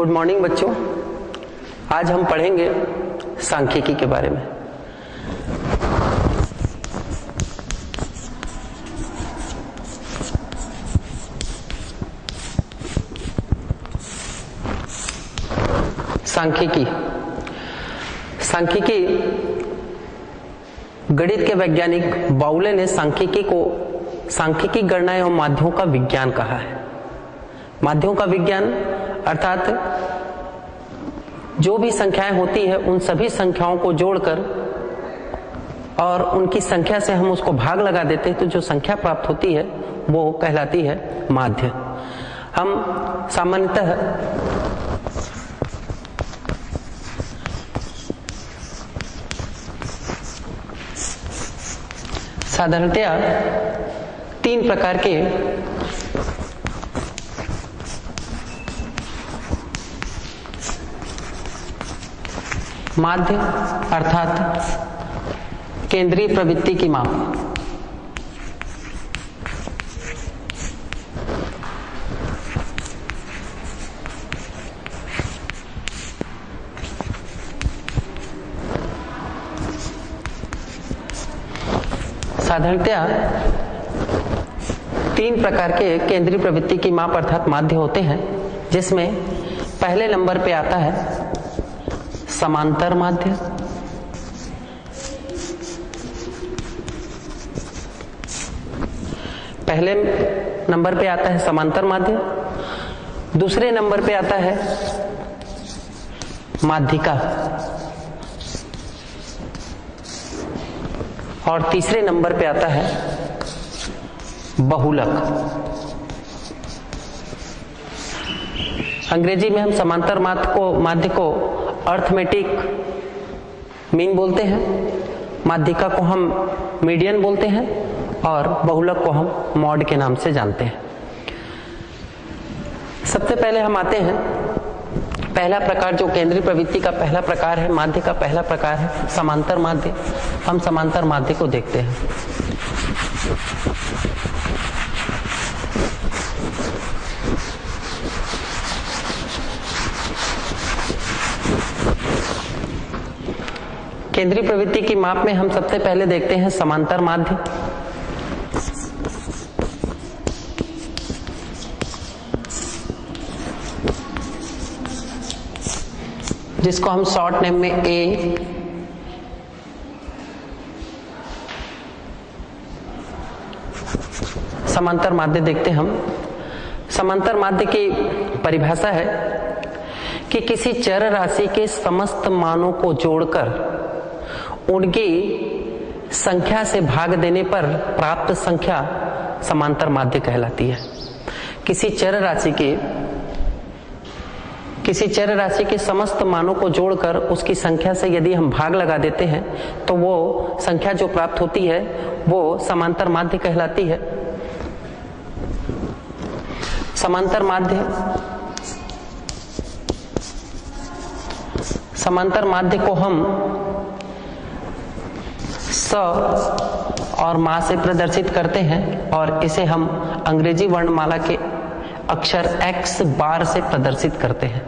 Good morning बच्चों। आज हम पढ़ेंगे सांख्यिकी के बारे में। सांख्यिकी गणित के वैज्ञानिक बाउले ने सांख्यिकी गणना एवं माध्यों का विज्ञान कहा है। माध्यों का विज्ञान अर्थात जो भी संख्याएं होती है उन सभी संख्याओं को जोड़कर और उनकी संख्या से हम उसको भाग लगा देते हैं तो जो संख्या प्राप्त होती है वो कहलाती है माध्य। हम सामान्यतः साधारणतया 3 प्रकार के माध्य अर्थात केंद्रीय प्रवृत्ति की माप, साधारणतया 3 प्रकार के केंद्रीय प्रवृत्ति की माप अर्थात माध्य होते हैं, जिसमें पहले नंबर पे आता है समांतर माध्य, पहले नंबर पे आता है समांतर माध्य, दूसरे नंबर पे आता है माध्यिका और तीसरे नंबर पे आता है बहुलक। अंग्रेजी में हम समांतर माध्य को अर्थमेटिक मीन बोलते हैं, माध्यिका को हम मीडियन बोलते हैं और बहुलक को हम मॉड के नाम से जानते हैं। सबसे पहले हम आते हैं पहला प्रकार, जो केंद्रीय प्रवृत्ति का पहला प्रकार है, माध्य का पहला प्रकार है समांतर माध्य। हम समांतर माध्य को देखते हैं। केंद्रीय प्रवृत्ति की माप में हम सबसे पहले देखते हैं समांतर माध्य। जिसको हम शॉर्ट नेम में ए समांतर माध्य देखते हैं हम। समांतर माध्य की परिभाषा है कि किसी चर राशि के समस्त मानों को जोड़कर उनकी संख्या से भाग देने पर प्राप्त संख्या समांतर माध्य कहलाती है। किसी चर राशि के समस्त मानों को जोड़कर उसकी संख्या से यदि हम भाग लगा देते हैं तो वो संख्या जो प्राप्त होती है वो समांतर माध्य कहलाती है। समांतर माध्य को हम स और मा से प्रदर्शित करते हैं और इसे हम अंग्रेजी वर्णमाला के अक्षर x बार से प्रदर्शित करते हैं।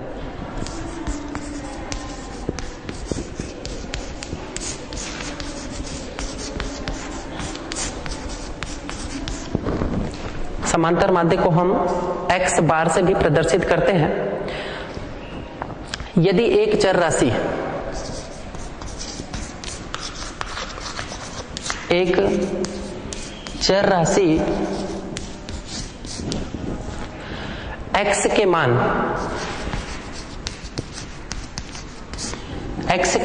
समांतर माध्य को हम x बार से भी प्रदर्शित करते हैं। यदि एक चर राशि x के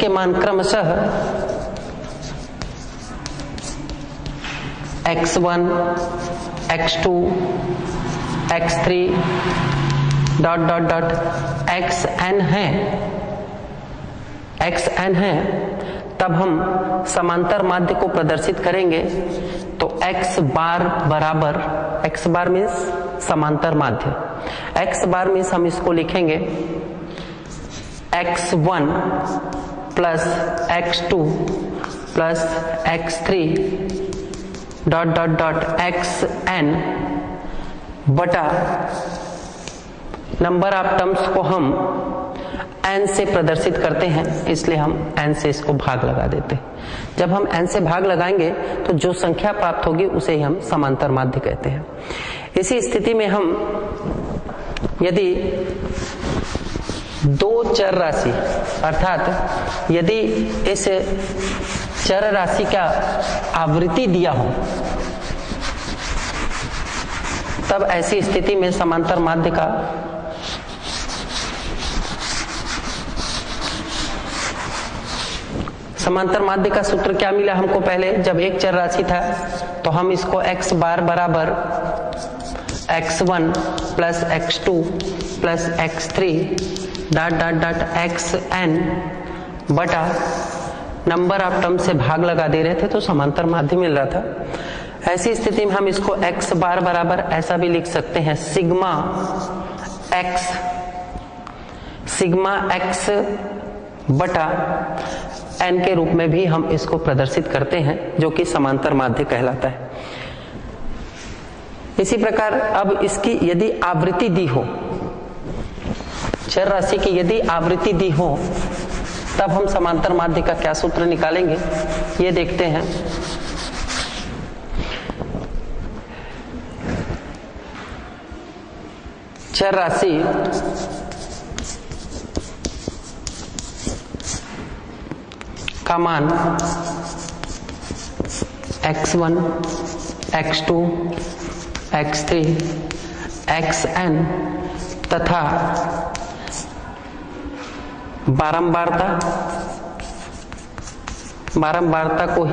मान क्रमशः x1, x2, x3 ... xn है, तब हम समांतर माध्य को प्रदर्शित करेंगे। तो x बार बराबर, x बार मीन्स समांतर माध्य, x बार मीन्स हम इसको लिखेंगे x1 plus x2 plus x3 ... xn बटा नंबर ऑफ टर्म्स को हम n से प्रदर्शित करते हैं, इसलिए हम n से इसको भाग लगा देते हैं। जब हम n से भाग लगाएंगे तो जो संख्या प्राप्त होगी उसे ही हम समांतर माध्य कहते हैं। इसी स्थिति में हम यदि दो चर राशि अर्थात यदि इस चर राशि का आवृत्ति दिया हो, तब ऐसी स्थिति में समांतर माध्य का सूत्र क्या मिला हमको? पहले जब एक चर राशि था तो हम इसको x बार बराबर x1 plus x2 plus x3 dot dot dot xn बटा नंबर ऑफ टर्म से भाग लगा दे रहे थे तो समांतर माध्य मिल रहा था। ऐसी स्थिति में हम इसको x बार बराबर ऐसा भी लिख सकते हैं सिग्मा x बटा n के रूप में भी हम इसको प्रदर्शित करते हैं, जो कि समांतर माध्य कहलाता है। इसी प्रकार अब इसकी यदि आवृत्ति दी हो, चर राशि की यदि आवृत्ति दी हो, तब हम समांतर माध्य का क्या सूत्र निकालेंगे ये देखते हैं। चर राशि का मान x1, x2, x3, xn तथा बारंबारता को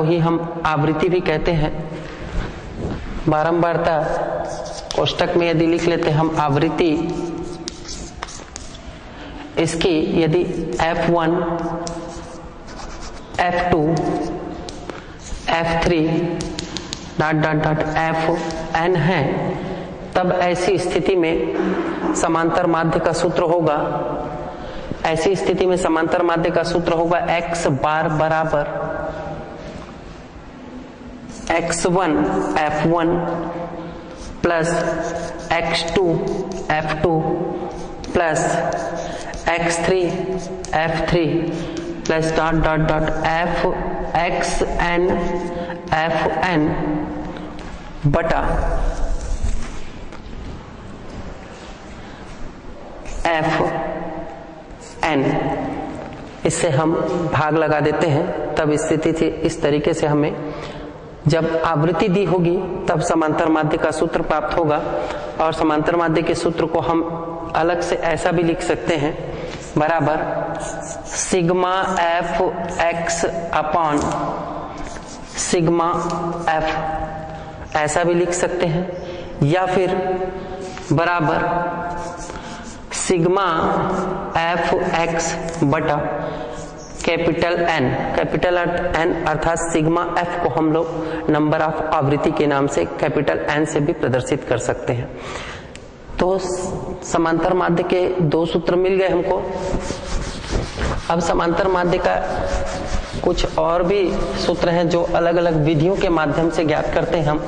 ही हम आवृत्ति भी कहते हैं। बारंबारता कोष्टक में यदि लिख लेते हम आवृत्ति इसकी यदि f1, f2, f3 dot dot dot fn है, तब ऐसी स्थिति में समांतर माध्य का सूत्र होगा x बार बराबर x1 f1 plus x2 f2 plus x3 f3 plus dot dot dot xn fn बटा fn। इससे हम भाग लगा देते हैं, तब स्थिति थी इस तरीके से हमें जब आवृत्ति दी होगी तब समांतर माध्य का सूत्र प्राप्त होगा। और समांतर माध्य के सूत्र को हम अलग से ऐसा भी लिख सकते हैं बराबर sigma F x upon sigma F, ऐसा भी लिख सकते हैं, या फिर बराबर सिग्मा एफ एक्स बटा कैपिटल एन अर्थात सिग्मा एफ को हम लोग नंबर ऑफ आवृत्ति के नाम से कैपिटल एन से भी प्रदर्शित कर सकते हैं। तो समांतर माध्य के दो सूत्र मिल गए हमको। अब समांतर माध्य का कुछ और भी सूत्र हैं जो अलग अलग विधियों के माध्यम से ज्ञात करते हैं हम।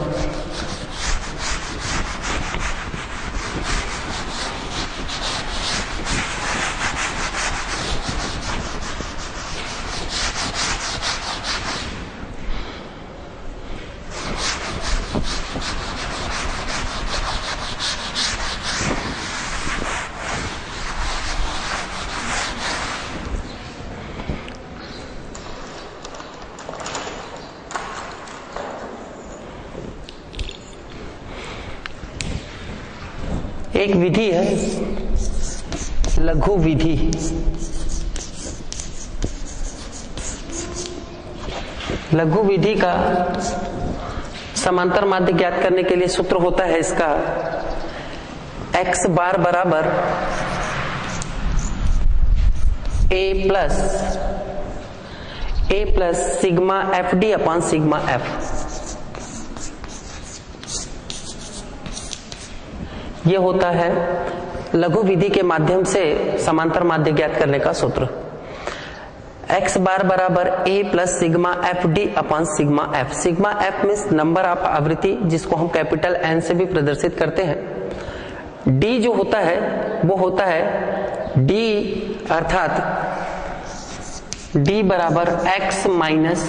एक विधि है लघु विधि। लघु विधि का समांतर माध्य ज्ञात करने के लिए सूत्र होता है इसका x बार बराबर a plus sigma F D upon sigma F. ये होता है लघु विधि के माध्यम से समांतर माध्य ज्ञात करने का सूत्र। x बार बराबर a plus sigma F D upon sigma F. Sigma F means number of आवृत्ति, जिसको हम कैपिटल N से भी प्रदर्शित करते हैं। डी जो होता है वो होता है डी अर्थात डी बराबर x माइनस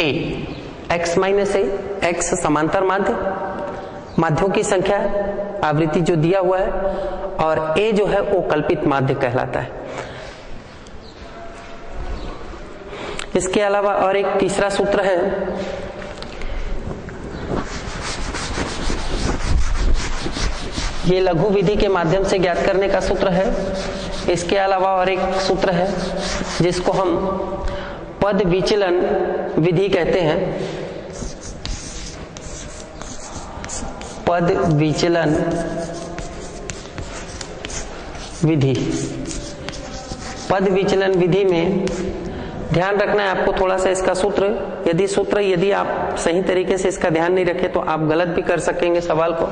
ए। x माइनस ए, x समांतर माध्य, माध्यों की संख्या, आवृत्ति जो दिया हुआ है, और a जो है वो कल्पित माध्य कहलाता है। इसके अलावा और एक तीसरा सूत्र है, ये लघु विधि के माध्यम से ज्ञात करने का सूत्र है। इसके अलावा और एक सूत्र है जिसको हम पद विचलन विधि कहते हैं। पद विचलन विधि। पद विचलन विधि में ध्यान रखना है आपको थोड़ा सा इसका सूत्र। यदि आप सही तरीके से इसका ध्यान नहीं रखे तो आप गलत भी कर सकेंगे सवाल को।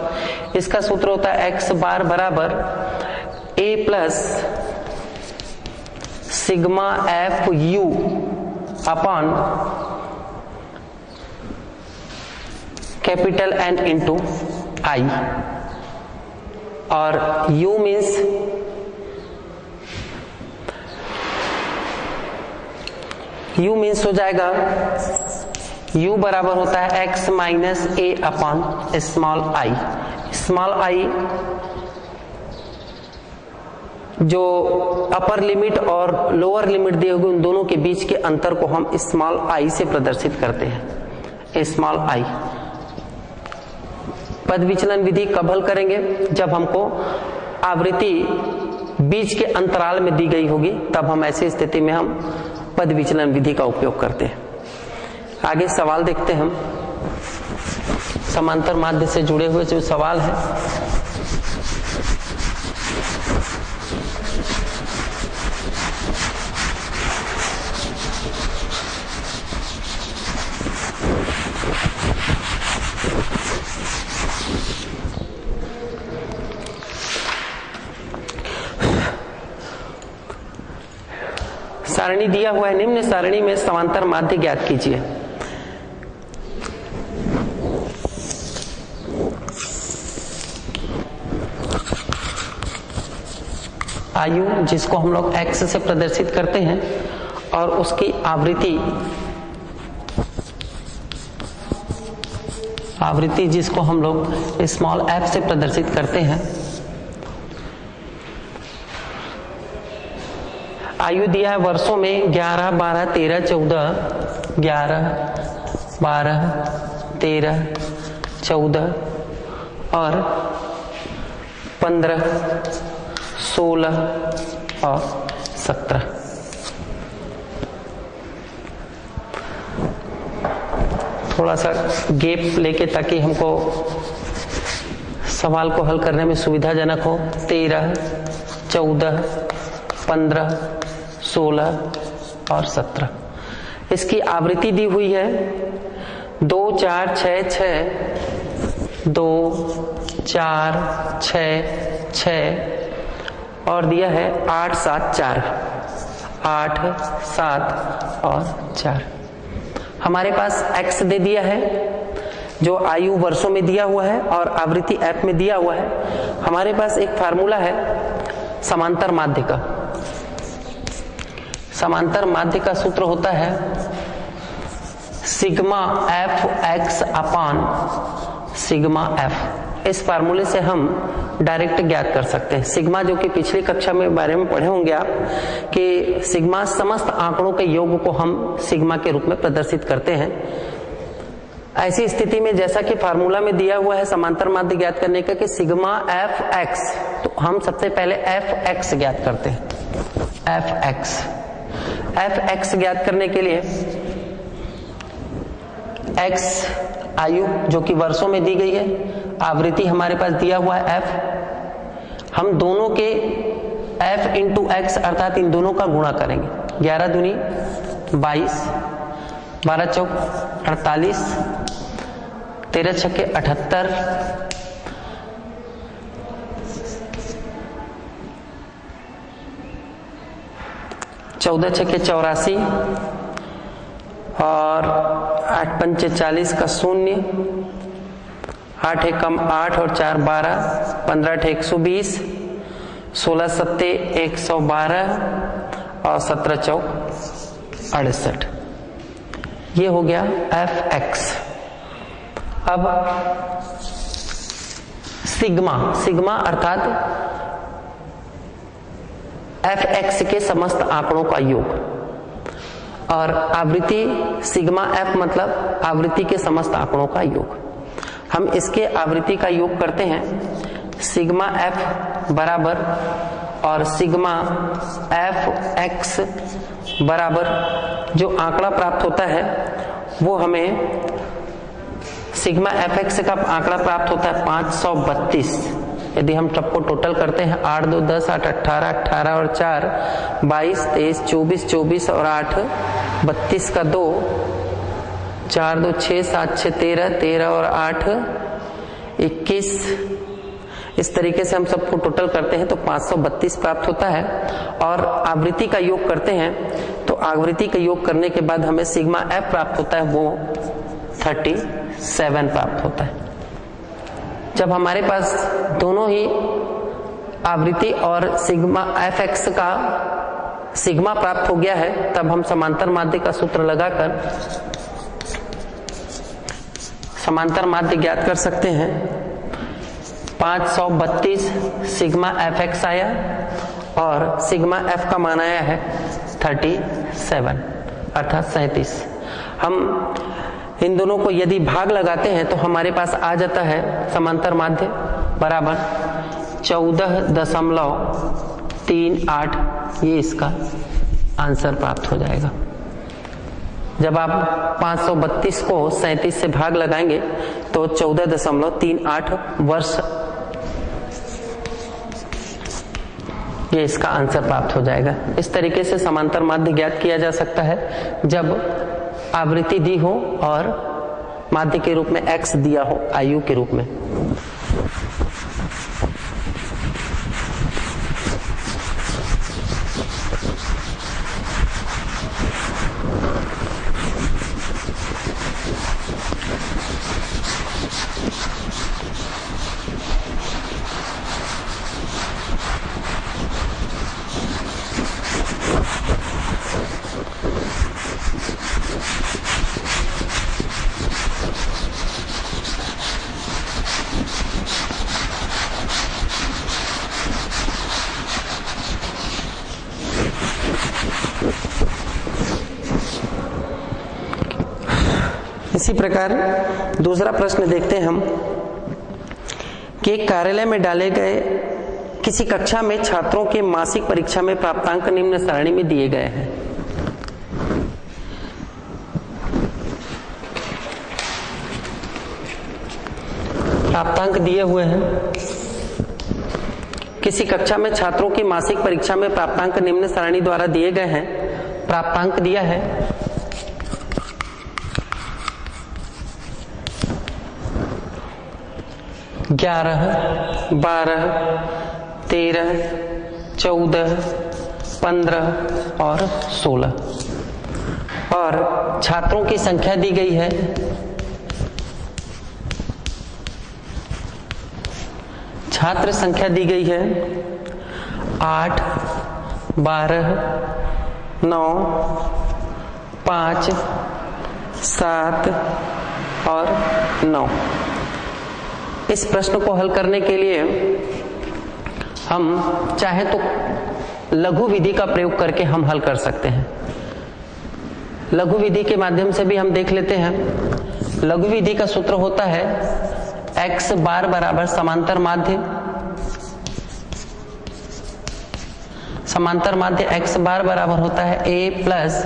इसका सूत्र होता है x बार बराबर a plus sigma F U upon capital N into I, और u मीन्स हो जाएगा, u बराबर होता है x minus A upon small I. Small I जो अपर लिमिट और लोअर लिमिट दिए हुए उन दोनों के बीच के अंतर को हम स्मॉल आई से प्रदर्शित करते हैं। Small I. पद विचलन विधि कब हल करेंगे? जब हमको आवृत्ति बीच के अंतराल में दी गई होगी, तब हम ऐसी स्थिति में हम पद विचलन विधि का उपयोग करते हैं। आगे सवाल देखते हैं हम। समांतर माध्य से जुड़े हुए जो सवाल है, सारणी दिया हुआ है, निम्न सारणी में समांतर माध्य ज्ञात कीजिए। आयु जिसको हम लोग x से प्रदर्शित करते हैं और उसकी आवृत्ति जिसको हम लोग स्मॉल f से प्रदर्शित करते हैं। आयु दिया है वर्षों में 11, 12, 13, 14, 11, 12, 13, 14 और 15, 16 और 17। थोड़ा सा गैप लेके ताकि हमको सवाल को हल करने में सुविधाजनक हो। 13, 14, 15, 16 और 17। इसकी आवृत्ति दी हुई है 2, 4, 6, 6, 2, 4, 6, 6 और दिया है 8, 7, 4, 8, 7 और 4। हमारे पास x दे दिया है जो आयु वर्षों में दिया हुआ है और आवृत्ति f में दिया हुआ है। हमारे पास एक फार्मूला है समांतर माध्य का। समांतर माध्य का सूत्र होता है sigma F x upon sigma F. इस फार्मूले से हम डायरेक्ट ज्ञात कर सकते हैं। सिग्मा जो कि पिछली कक्षा में बारे में पढ़े होंगे आप कि सिग्मा समस्त आंकड़ों के योग को हम सिग्मा के रूप में प्रदर्शित करते हैं। ऐसी स्थिति में जैसा कि फार्मूला में दिया हुआ है समांतर माध्य ज्ञात करने का कि सिग्मा एफ एक्स, तो हम सबसे पहले एफ एक्स ज्ञात करते हैं। एफ एक्स ज्ञात करने के लिए एक्स आयु जो कि वर्षों में दी गई है, आवृत्ति हमारे पास दिया हुआ है एफ, हम दोनों के एफ इंटू एक्स अर्थात इन दोनों का गुणा करेंगे। 11 दूनी 22, 12 चौक 48, 13 छक्के 78, 14 छक्के 84 और 8 पंचे 40 का 0, 8 एकम 8 और 4 12, 15 8 120, 16 7 112 और 17 चौक 68। ये हो गया Fx। अब सिग्मा अर्थात Fx के समस्त आंकड़ों का योग, और आवृत्ति सिग्मा F मतलब आवृत्ति के समस्त आंकड़ों का योग। हम इसके आवृत्ति का योग करते हैं, सिग्मा F बराबर और सिग्मा Fx बराबर जो आंकड़ा प्राप्त होता है वो हमें सिग्मा Fx का आंकड़ा प्राप्त होता है 532। यदि हम सबको टोटल करते हैं 8 2 10 8 18 18 और 4 22 23 24 24 और 8 32 का 2 4 2 6 7 6 13 13 और 8 21। इस तरीके से हम सबको टोटल करते हैं तो 532 प्राप्त होता है। और आवृत्ति का योग करते हैं तो आवृत्ति का योग करने के बाद हमें सिग्मा F प्राप्त होता है, वो 37 प्राप्त होता है। जब हमारे पास दोनों ही आवृत्ति और सिग्मा Fx का सिग्मा प्राप्त हो गया है, तब हम समांतर माध्य का सूत्र लगाकर समांतर माध्य ज्ञात कर सकते हैं। 532 सिग्मा Fx आया और सिग्मा F का मान आया है 37 अर्थात 37। हम इन दोनों को यदि भाग लगाते हैं तो हमारे पास आ जाता है समांतर माध्य बराबर 14.38। ये इसका आंसर प्राप्त हो जाएगा। जब आप 532 को 37 से भाग लगाएंगे तो 14.38 वर्ष ये इसका आंसर प्राप्त हो जाएगा। इस तरीके से समांतर माध्य ज्ञात किया जा सकता है जब आवृत्ति दी हो और माध्य के रूप में x दिया हो आयु के रूप में। इसी प्रकार दूसरा प्रश्न देखते हैं हम कि कार्यालय में डाले गए किसी कक्षा में छात्रों के मासिक परीक्षा में प्राप्तांक निम्न सारणी में दिए गए हैं। प्राप्तांक दिए हुए हैं। किसी कक्षा में छात्रों की मासिक परीक्षा में प्राप्तांक निम्न सारणी द्वारा दिए गए हैं। प्राप्तांक दिया है 11, 12, 13, 14, 15 और 16 और छात्रों की संख्या दी गई है छात्र संख्या दी गई है 8, 12, 9, 5, 7 और 9। इस प्रश्न को हल करने के लिए हम चाहे तो लघु विधि का प्रयोग करके हम हल कर सकते हैं। लघु विधि के माध्यम से भी हम देख लेते हैं। लघु विधि का सूत्र होता है x बार बराबर समांतर माध्य, समांतर माध्य x बार बराबर होता है a plus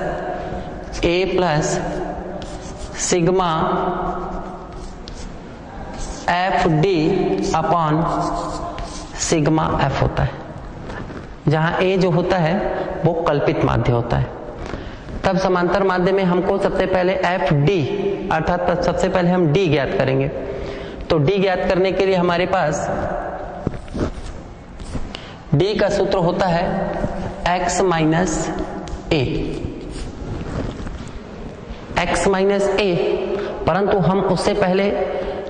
sigma F D upon sigma F होता है, जहां a जो होता है वो कल्पित माध्य होता है। तब समांतर माध्य में हमको सबसे पहले एफ डी अर्थात सबसे पहले हम d ज्ञात करेंगे। तो d ज्ञात करने के लिए हमारे पास d का सूत्र होता है x माइनस a, परंतु हम उससे पहले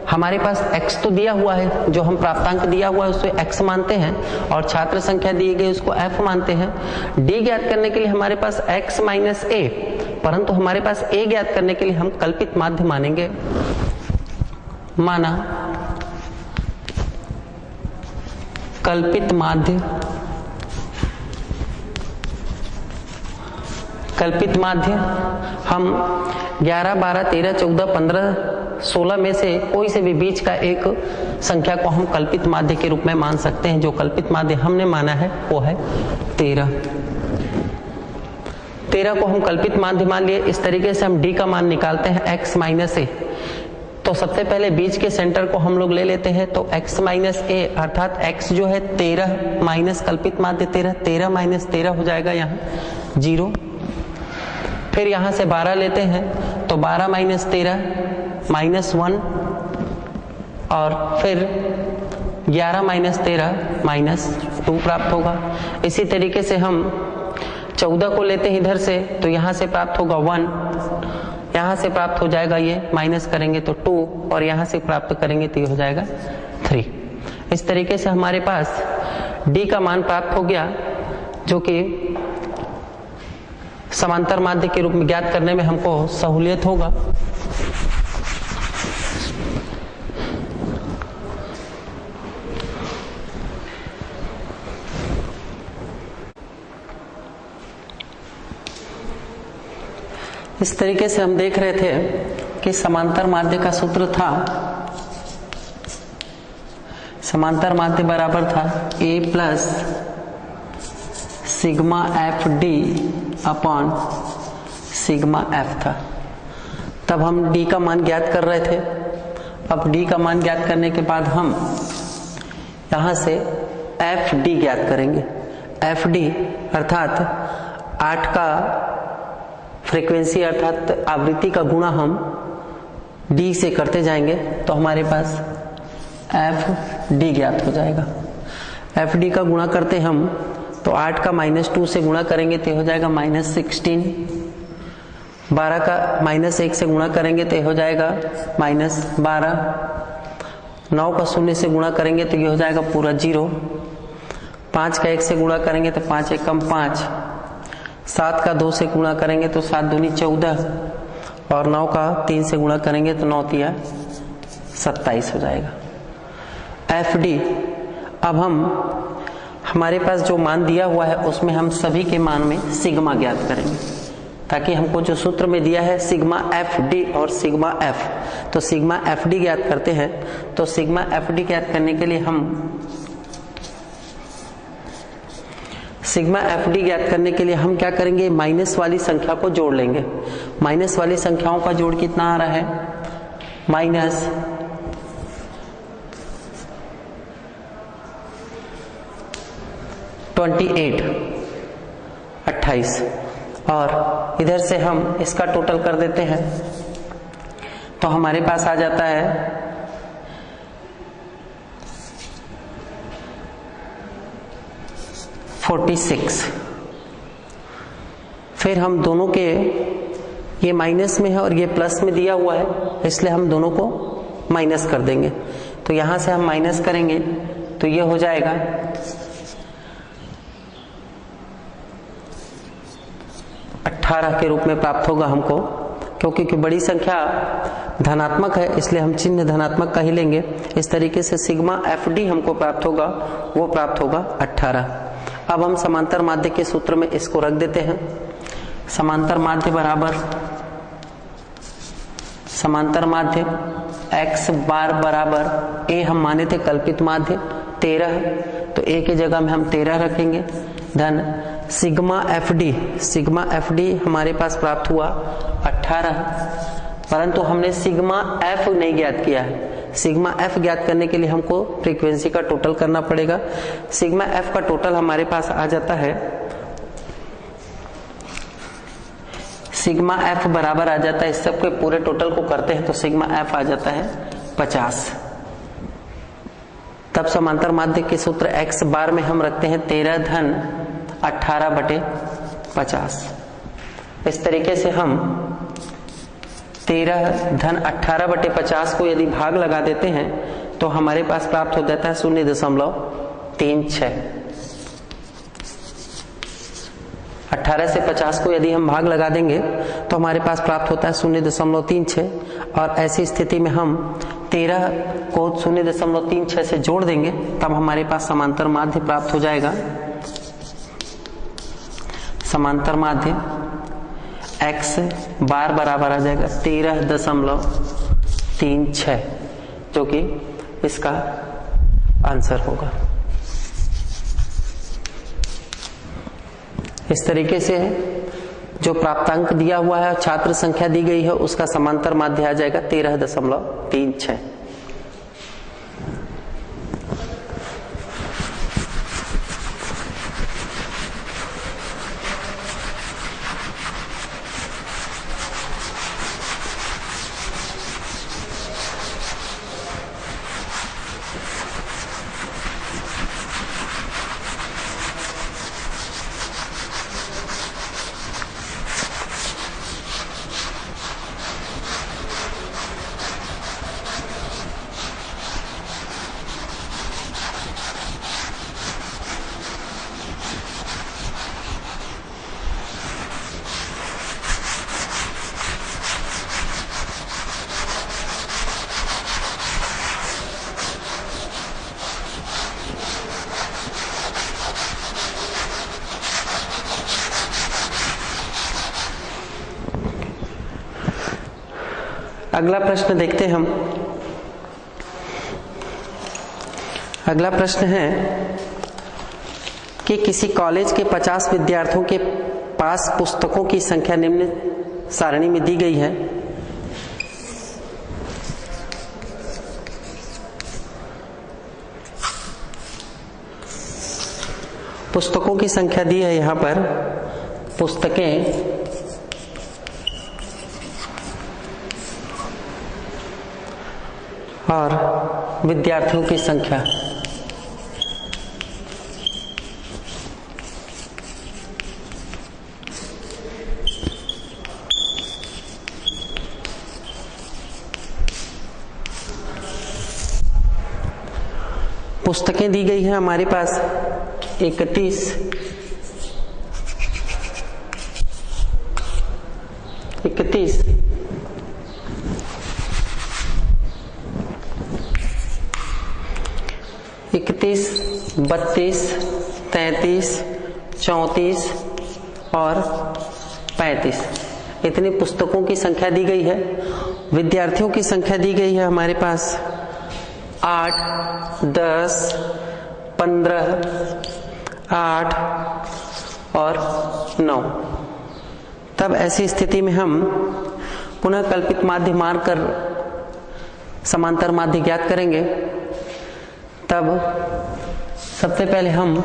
हमारे पास x तो दिया हुआ है, जो हम प्राप्तांक दिया हुआ है उसको x मानते हैं और छात्र संख्या दी गई उसको f मानते हैं। d ज्ञात करने के लिए हमारे पास x माइनस a, परंतु हमारे पास a ज्ञात करने के लिए हम कल्पित माध्य मानेंगे। माना कल्पित माध्य, कल्पित माध्य हम 11, 12, 13, 14, 15, 16 में से कोई से भी बीच का एक संख्या को हम कल्पित माध्य के रूप में मान सकते हैं। जो कल्पित माध्य हमने माना है वो है 13। 13 को हम कल्पित माध्य मान लिए। इस तरीके से हम d का मान निकालते हैं x माइनस a। तो सबसे पहले बीच के सेंटर को हम लोग ले लेते हैं, तो x माइनस a अर्थात x जो है 13 माइनस कल्पित माध्य 13, 13 माइनस 13 हो जाएगा यहाँ 0। फिर यहाँ से 12 लेते हैं तो 12 माइनस 13 माइनस 1, और फिर 11 माइनस 13 माइनस 2 प्राप्त होगा। इसी तरीके से हम 14 को लेते हैं इधर से, तो यहाँ से प्राप्त होगा 1, यहाँ से प्राप्त हो जाएगा ये, माइनस करेंगे तो 2, और यहाँ से प्राप्त करेंगे तो ये हो जाएगा 3। इस तरीके से हमारे पास d का मान प्राप्त हो गया, जो कि समांतर माध्य के रूप में ज्ञात करने में हमको सहूलियत होगा। इस तरीके से हम देख रहे थे कि समांतर माध्य का सूत्र था, समांतर माध्य बराबर था a plus sigma F D upon sigma F था। तब हम d का मान ज्ञात कर रहे थे। अब d का मान ज्ञात करने के बाद हम यहाँ से एफ डी ज्ञात करेंगे। एफ डी अर्थात 8 का फ्रीक्वेंसी अर्थात आवृत्ति का गुणा हम d से करते जाएंगे तो हमारे पास एफ डी ज्ञात हो जाएगा। एफ डी का गुणा करते हम तो 8 का -2 से गुणा करेंगे तो हो जाएगा -16, 12 का -1 से गुणा करेंगे तो हो जाएगा -12, 9 का 0 से गुणा करेंगे तो ये हो जाएगा पूरा 0, 5 का 1 से गुणा करेंगे तो 5 एकम 5, 7 का 2 से गुणा करेंगे तो 7 दूनी 14, और 9 का 3 से गुणा करेंगे तो 9 तिया 27 हो जाएगा एफ डी। अब हम हमारे पास जो मान दिया हुआ है उसमें हम सभी के मान में सिग्मा ज्ञात करेंगे, ताकि हमको जो सूत्र में दिया है सिग्मा एफ डी और सिग्मा एफ, तो सिग्मा एफ डी ज्ञात करते हैं। तो सिग्मा एफ डी ज्ञात करने के लिए हम सिग्मा एफ डी ज्ञात करने के लिए हम क्या करेंगे, माइनस वाली संख्या को जोड़ लेंगे। माइनस वाली संख्याओं का जोड़ कितना आ रहा है, माइनस 28, और इधर से हम इसका टोटल कर देते हैं तो हमारे पास आ जाता है 46। फिर हम दोनों के, ये माइनस में है और ये प्लस में दिया हुआ है, इसलिए हम दोनों को माइनस कर देंगे। तो यहां से हम माइनस करेंगे तो ये हो जाएगा 18 के रूप में प्राप्त होगा हमको, क्योंकि बड़ी संख्या धनात्मक है इसलिए हम चिन्ह धनात्मक का ही लेंगे। इस तरीके से सिग्मा एफ डी हमको प्राप्त होगा, वो प्राप्त होगा 18। अब हम समांतर माध्य के सूत्र में इसको रख देते हैं। समांतर माध्य बराबर समांतर माध्य x बार बराबर a, हम माने थे कल्पित माध्य 13, तो a की जगह में हम 13 रखेंगे, धन सिग्मा एफ डी हमारे पास प्राप्त हुआ 18, परंतु हमने सिग्मा एफ नहीं ज्ञात किया है। सिग्मा एफ ज्ञात करने के लिए हमको फ्रीक्वेंसी का टोटल करना पड़ेगा। सिग्मा एफ का टोटल हमारे पास आ जाता है, सिग्मा एफ बराबर आ जाता है, इस सबके पूरे टोटल को करते हैं तो सिग्मा एफ आ जाता है 50। तब समांतर माध्य के सूत्र x बार में हम रखते हैं 13 धन 18/50। इस तरीके से हम 13 धन 18/50 को यदि भाग लगा देते हैं तो हमारे पास प्राप्त हो जाता है 0.36। 18 से 50 को यदि हम भाग लगा देंगे तो हमारे पास प्राप्त होता है 0.36, और ऐसी स्थिति में हम 13 को 0.36 से जोड़ देंगे तब हमारे पास समांतर माध्य प्राप्त हो जाएगा। समांतर माध्य x बार बराबर आ जाएगा 13.36, जो कि इसका आंसर होगा। इस तरीके से जो प्राप्तांक दिया हुआ है, छात्र संख्या दी गई है, उसका समांतर माध्य आ जाएगा 13.36। अगला प्रश्न देखते हैं हम। अगला प्रश्न है कि किसी कॉलेज के 50 विद्यार्थियों के पास पुस्तकों की संख्या निम्न सारणी में दी गई है। पुस्तकों की संख्या दी है यहां पर, पुस्तकें और विद्यार्थियों की संख्या। पुस्तकें दी गई है हमारे पास 31, 32, 32, 33, 34 और 35, इतनी पुस्तकों की संख्या दी गई है। विद्यार्थियों की संख्या दी गई है हमारे पास 8, 10, 15, 8 और 9। तब ऐसी स्थिति में हम पुनः कल्पित माध्य मारकर समांतर माध्य ज्ञात करेंगे। तब सबसे पहले हम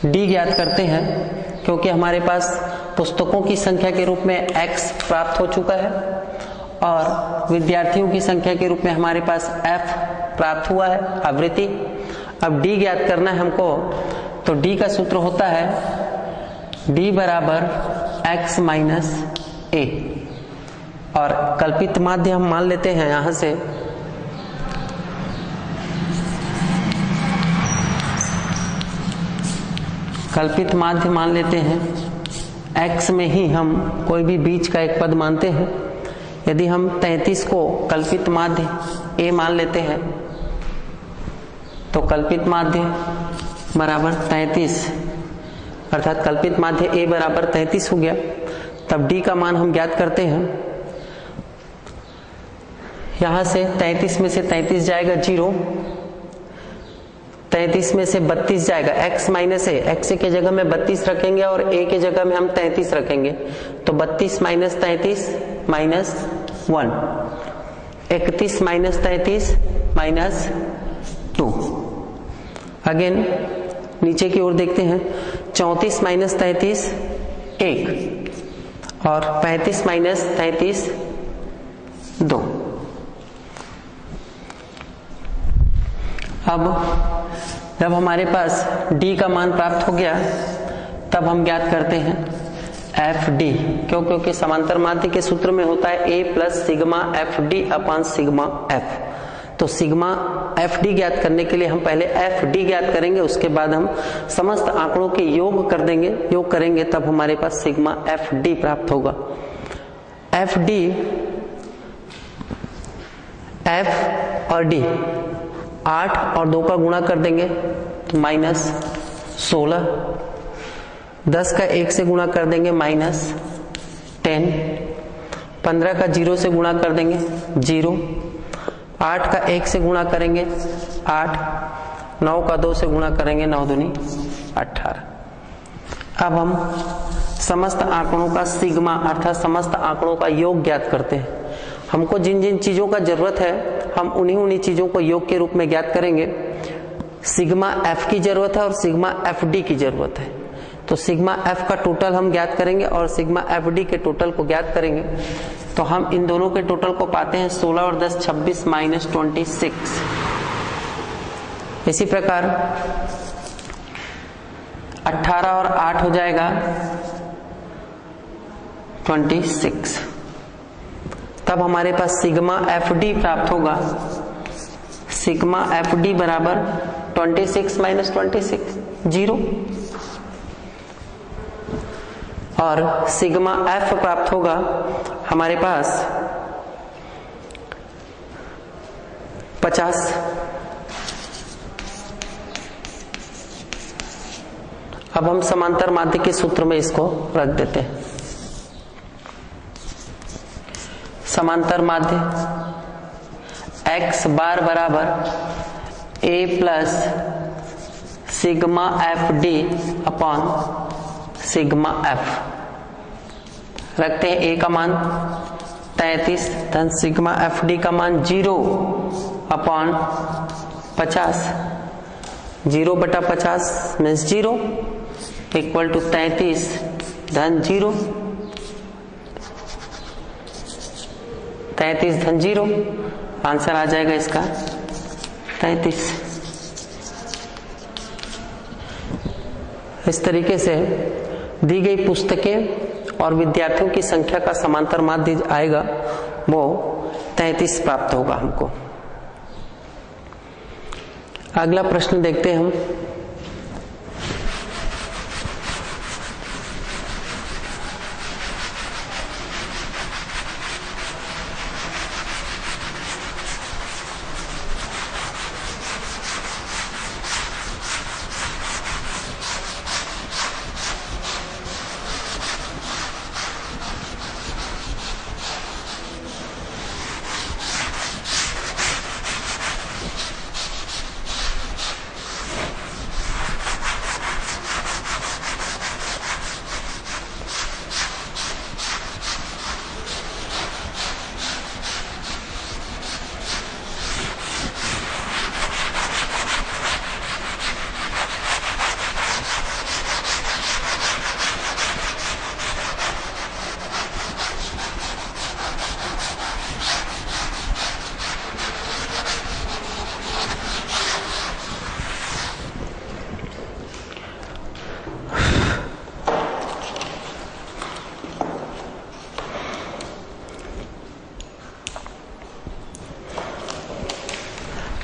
d ज्ञात करते हैं, क्योंकि हमारे पास पुस्तकों की संख्या के रूप में x प्राप्त हो चुका है और विद्यार्थियों की संख्या के रूप में हमारे पास f प्राप्त हुआ है, आवृत्ति। अब d ज्ञात करना है हमको, तो d का सूत्र होता है d बराबर x माइनस a, और कल्पित माध्य हम मान लेते हैं यहां से कल्पित माध्य मान लेते हैं x में ही हम कोई भी बीच का एक पद मानते हैं। यदि हम 33 को कल्पित माध्य a मान लेते हैं तो कल्पित माध्य बराबर 33, अर्थात कल्पित माध्य a बराबर 33 हो गया। तब d का मान हम ज्ञात करते हैं। यहां से 33 में से 33 जाएगा 0, 33 में से 32 जाएगा x माइनस ए, x के जगह में 32 रखेंगे और a के जगह में हम 33 रखेंगे, तो 32 minus 33 minus 1, 31 minus 33 minus 2। Again नीचे की ओर देखते हैं, 34 माइनस 33 1 और 35 माइनस 33 2। अब जब हमारे पास d का मान प्राप्त हो गया तब हम ज्ञात करते हैं एफ डी, क्यों? क्योंकि समांतर माध्य के सूत्र में होता है A plus sigma F D upon sigma F. तो सिग्मा एफ डी ज्ञात करने के लिए हम पहले एफ डी ज्ञात करेंगे, उसके बाद हम समस्त आंकड़ों के योग कर देंगे, योग करेंगे तब हमारे पास सिग्मा एफ डी प्राप्त होगा। एफ डी, एफ और डी 8 और 2 का गुणा कर देंगे तो -16, 10 का 1 से गुणा कर देंगे -10, 15 का 0 से गुणा कर देंगे 0, 8 का 1 से गुणा करेंगे 8, 9 का 2 से गुणा करेंगे 9 दूनी 18। अब हम समस्त आंकड़ों का सिग्मा अर्थात समस्त आंकड़ों का योग ज्ञात करते हैं। हमको जिन जिन चीजों का जरूरत है हम उन्हीं चीजों को योग के रूप में ज्ञात करेंगे। सिग्मा एफ की जरूरत है और सिग्मा एफ डी की जरूरत है, तो सिग्मा एफ का टोटल हम ज्ञात करेंगे और सिग्मा एफ डी के टोटल को ज्ञात करेंगे। तो हम इन दोनों के टोटल को पाते हैं 16 और 10 26 -26। इसी प्रकार 18 और 8 हो जाएगा 26। तब हमारे पास सिग्मा एफ डी प्राप्त होगा। सिग्मा एफ डी बराबर 26 - 26 0, और सिग्मा एफ प्राप्त होगा हमारे पास 50। अब हम समांतर माध्य के सूत्र में इसको रख देते हैं। समांतर माध्य x बार बराबर a plus sigma F D upon sigma F. रखते हैं a का मान 33 धन सिग्मा एफ डी का मान 0 अपॉन 50, 0/50 मीन्स 0 इक्वल टू 33 धन 0, 33 धन 0, आंसर आ जाएगा इसका 33। इस तरीके से दी गई पुस्तकें और विद्यार्थियों की संख्या का समांतर माध्य आएगा वो 33 प्राप्त होगा हमको। अगला प्रश्न देखते हैं हम।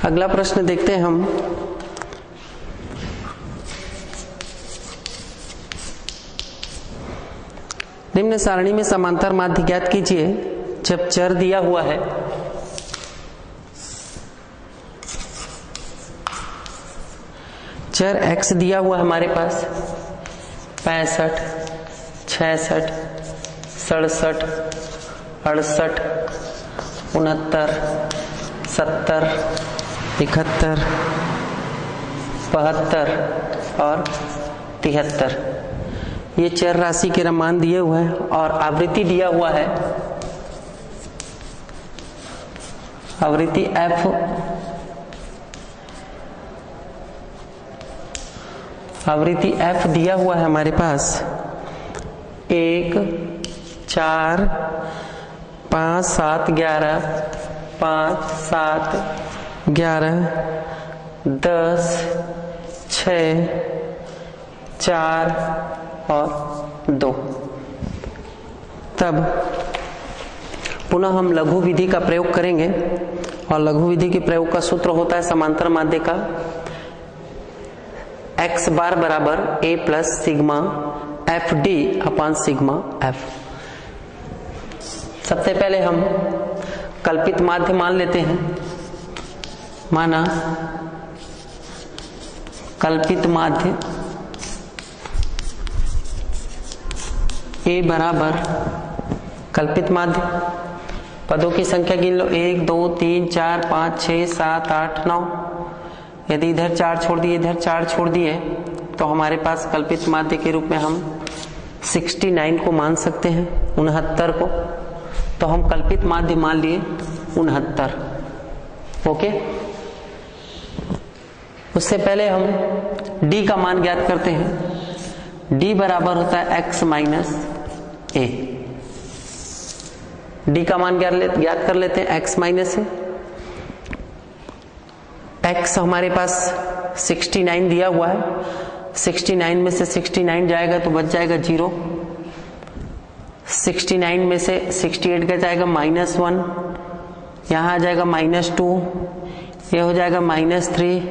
अगला प्रश्न देखते हैं हम। निम्न सारणी में समांतर माध्य ज्ञात कीजिए जब चर दिया हुआ है चर x दिया हुआ हमारे पास 65, 66, 67, 68, 69, 70, 71, 72 और 73। ये चर राशि के मान दिए हुए हैं और आवृत्ति दिया हुआ है। आवृत्ति f दिया हुआ है हमारे पास 1, 4, 5, 7, 11, 5, 7, 11, 10, 6, 4 और 2। तब पुनः हम लघु विधि का प्रयोग करेंगे और लघु विधि के प्रयोग का सूत्र होता है समांतर माध्य का x बार बराबर a plus sigma F D upon sigma F. सबसे पहले हम कल्पित माध्य मान लेते हैं। माना कल्पित माध्य a बराबर कल्पित माध्य, पदों की संख्या गिन लो 1 2 3 4 5 6 7 8 9। यदि इधर 4 छोड़ दिए इधर 4 छोड़ दिए तो हमारे पास कल्पित माध्य के रूप में हम 69 को मान सकते हैं, 69 को। तो हम कल्पित माध्य मान लिए 69। ओके, उससे पहले हम d का मान ज्ञात करते हैं। d बराबर होता है x माइनस ए। d का मान ज्ञात कर लेते हैं x माइनस ए। x हमारे पास 69 दिया हुआ है, 69 में से 69 जाएगा तो बच जाएगा 0। 69 में से 68 का जाएगा -1, यहाँ आ जाएगा -2, ये हो जाएगा -3,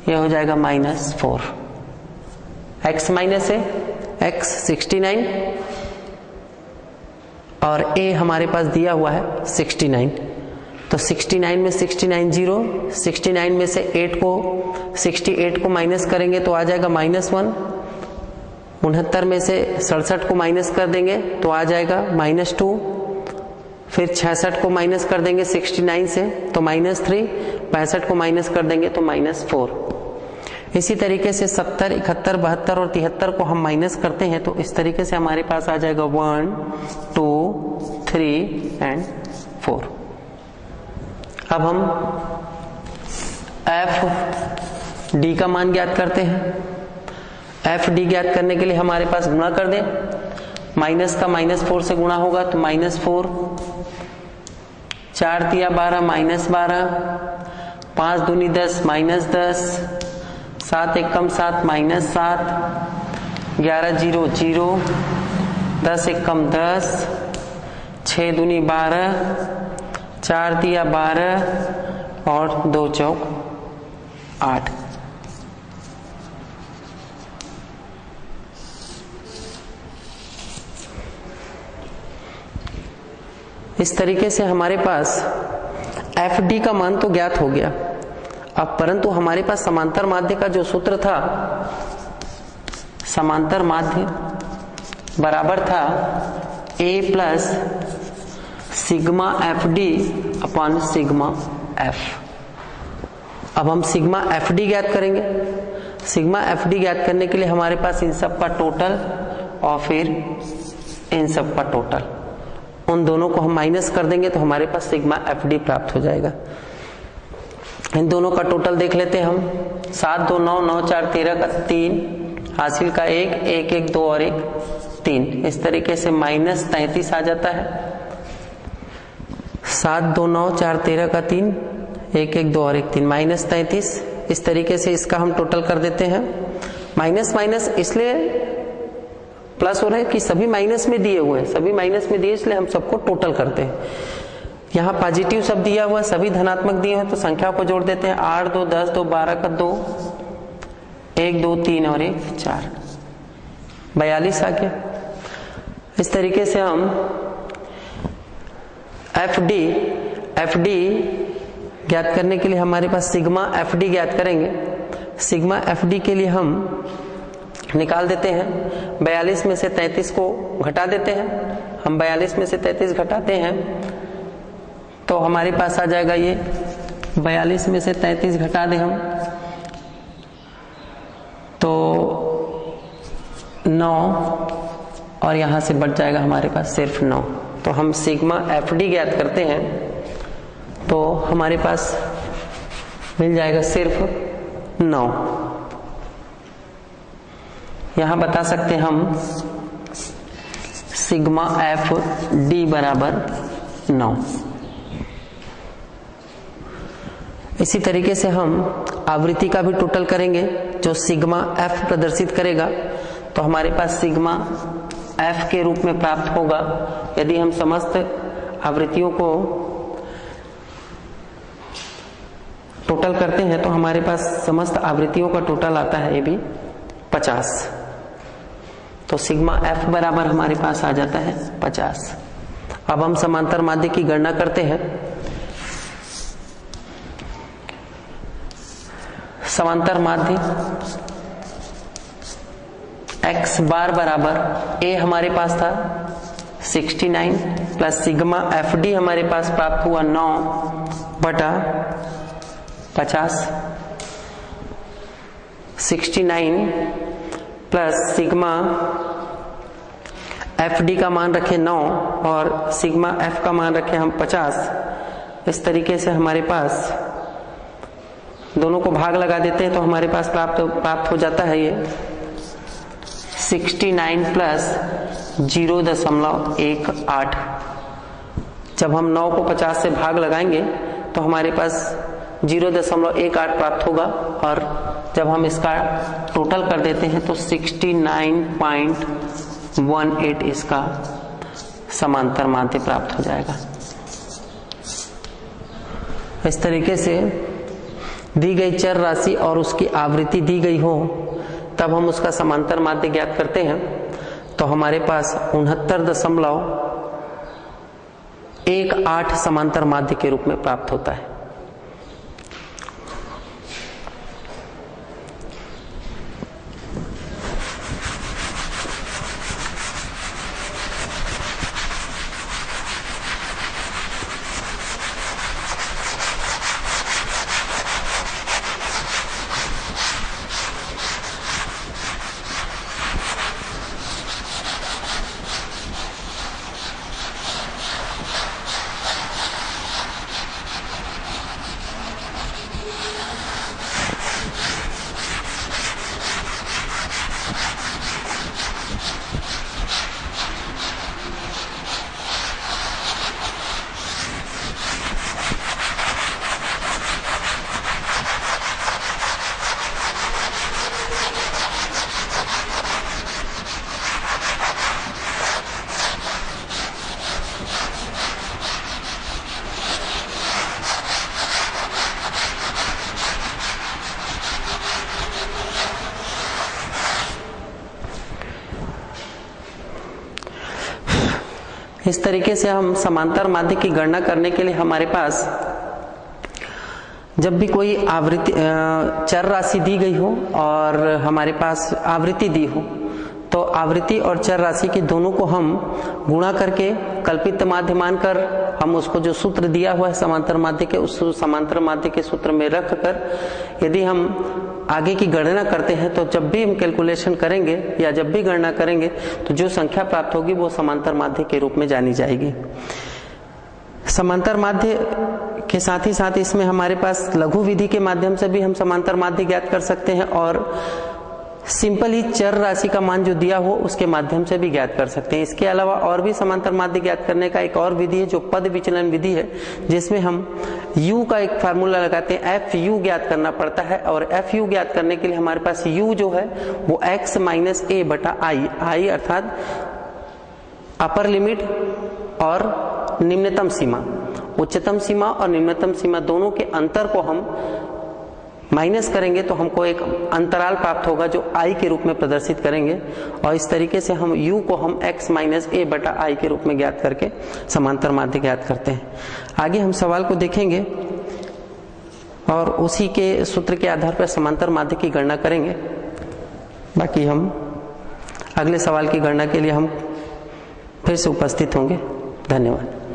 ये हो जाएगा -4। x माइनस ए, x 69 और a हमारे पास दिया हुआ है 69। तो 69 में 69 0, 69 में से 68 को माइनस करेंगे तो आ जाएगा -1। 69 में से 67 को माइनस कर देंगे तो आ जाएगा -2। फिर 66 को माइनस कर देंगे 69 से तो -3, 65 को माइनस कर देंगे तो -4। इसी तरीके से 70, 71, 72 और 73 को हम माइनस करते हैं तो इस तरीके से हमारे पास आ जाएगा 1 2 3 एंड 4। अब हम एफ डी का मान ज्ञात करते हैं। एफ डी ज्ञात करने के लिए हमारे पास गुणा कर दें, माइनस का -4 से गुणा होगा तो -4, 4 तिया 12 -12, 5 दूनी 10 -10, 7 एकम 7 -7, 11 0 0, 10 एकम 10, 6 दूनी 12, 4 तिया 12 और 2 चौक 8। इस तरीके से हमारे पास एफ डी का मान तो ज्ञात हो गया। अब परंतु हमारे पास समांतर माध्य का जो सूत्र था, समांतर माध्य बराबर था a plus sigma F D upon sigma F. अब हम सिग्मा एफ डी ज्ञात करेंगे। सिग्मा एफ डी ज्ञात करने के लिए हमारे पास इन सब का टोटल और फिर इन सब का टोटल, उन दोनों को हम माइनस कर देंगे तो हमारे पास सिग्मा एफ डी प्राप्त हो जाएगा। इन दोनों का टोटल देख लेते हैं हम। 7 2 9 9 4 13 का 3, हासिल का 1 1 1 2 और 1 3। इस तरीके से -33 आ जाता है। 7 2 9 4 13 का 3, 1 1 2 और 1 3, -33। इस तरीके से इसका हम टोटल कर देते हैं। माइनस माइनस इसलिए प्लस हो रहा है कि सभी माइनस में दिए हुए हैं, सभी माइनस में दिए इसलिए हम सबको टोटल करते हैं। यहाँ पॉजिटिव सब दिया हुआ, सभी धनात्मक दिए हैं तो संख्या को जोड़ देते हैं। 8 2 10 2 12 का 2, 1 2 3 और 1 4, 42 आ गया। इस तरीके से हम एफ डी ज्ञात करने के लिए हमारे पास सिग्मा एफ डी ज्ञात करेंगे। सिग्मा एफ डी के लिए हम निकाल देते हैं। 42 में से 33 को घटा देते हैं। हम 42 में से 33 घटाते हैं तो हमारे पास आ जाएगा ये 42 में से 33 घटा दें हम तो 9 और यहां से बच जाएगा हमारे पास सिर्फ 9। तो हम सिग्मा एफ डी ज्ञात करते हैं तो हमारे पास मिल जाएगा सिर्फ 9। यहां बता सकते हैं हम सिग्मा एफ डी बराबर 9। इसी तरीके से हम आवृत्ति का भी टोटल करेंगे जो सिग्मा एफ प्रदर्शित करेगा। तो हमारे पास सिग्मा f के रूप में प्राप्त होगा। यदि हम समस्त आवृत्तियों को टोटल करते हैं तो हमारे पास समस्त आवृत्तियों का टोटल आता है ये भी 50। तो सिग्मा f बराबर हमारे पास आ जाता है 50। अब हम समांतर माध्य की गणना करते हैं। समांतर माध्य x बार बराबर a हमारे पास था 69 प्लस सिग्मा fd हमारे पास प्राप्त हुआ 9/50। 69 प्लस सिग्मा fd का मान रखे 9 और सिग्मा f का मान रखे हम 50। इस तरीके से हमारे पास दोनों को भाग लगा देते हैं तो हमारे पास प्राप्त हो जाता है ये 69 प्लस 0.18। जब हम 9 को 50 से भाग लगाएंगे तो हमारे पास 0.18 प्राप्त होगा और जब हम इसका टोटल कर देते हैं तो 69.18 इसका समांतर माध्य प्राप्त हो जाएगा। इस तरीके से दी गई चर राशि और उसकी आवृत्ति दी गई हो तब हम उसका समांतर माध्य ज्ञात करते हैं तो हमारे पास 69.18 समांतर माध्य के रूप में प्राप्त होता है। इस तरीके से हम समांतर माध्य की गणना करने के लिए हमारे पास जब भी कोई आवृत्ति चर राशि दी गई हो और हमारे पास आवृत्ति दी हो तो आवृत्ति और चर राशि की दोनों को हम गुणा करके कल्पित माध्य मानकर हम उसको जो सूत्र दिया हुआ है समांतर माध्य के उस समांतर माध्य के सूत्र में रख कर यदि हम आगे की गणना करते हैं तो जब भी हम कैलकुलेशन करेंगे या जब भी गणना करेंगे तो जो संख्या प्राप्त होगी वो समांतर माध्य के रूप में जानी जाएगी। समांतर माध्य के साथ ही साथ इसमें हमारे पास लघु विधि के माध्यम से भी हम समांतर माध्य ज्ञात कर सकते हैं और सिंपल ही चर राशि का मान जो दिया हो उसके माध्यम से भी ज्ञात कर सकते हैं। इसके अलावा और भी समांतर माध्य ज्ञात करने का एक और विधि है जो पद विचलन विधि है, जिसमें हम u का एक फार्मूला लगाते हैं, fu ज्ञात करना पड़ता है और fu ज्ञात करने के लिए हमारे पास u जो है वो x माइनस a बटा i अर्थात अपर लिमिट और निम्नतम सीमा, उच्चतम सीमा और निम्नतम सीमा दोनों के अंतर को हम माइनस करेंगे तो हमको एक अंतराल प्राप्त होगा जो i के रूप में प्रदर्शित करेंगे और इस तरीके से हम u को हम x माइनस a बटा i के रूप में ज्ञात करके समांतर माध्य ज्ञात करते हैं। आगे हम सवाल को देखेंगे और उसी के सूत्र के आधार पर समांतर माध्य की गणना करेंगे। बाकी हम अगले सवाल की गणना के लिए हम फिर से उपस्थित होंगे। धन्यवाद।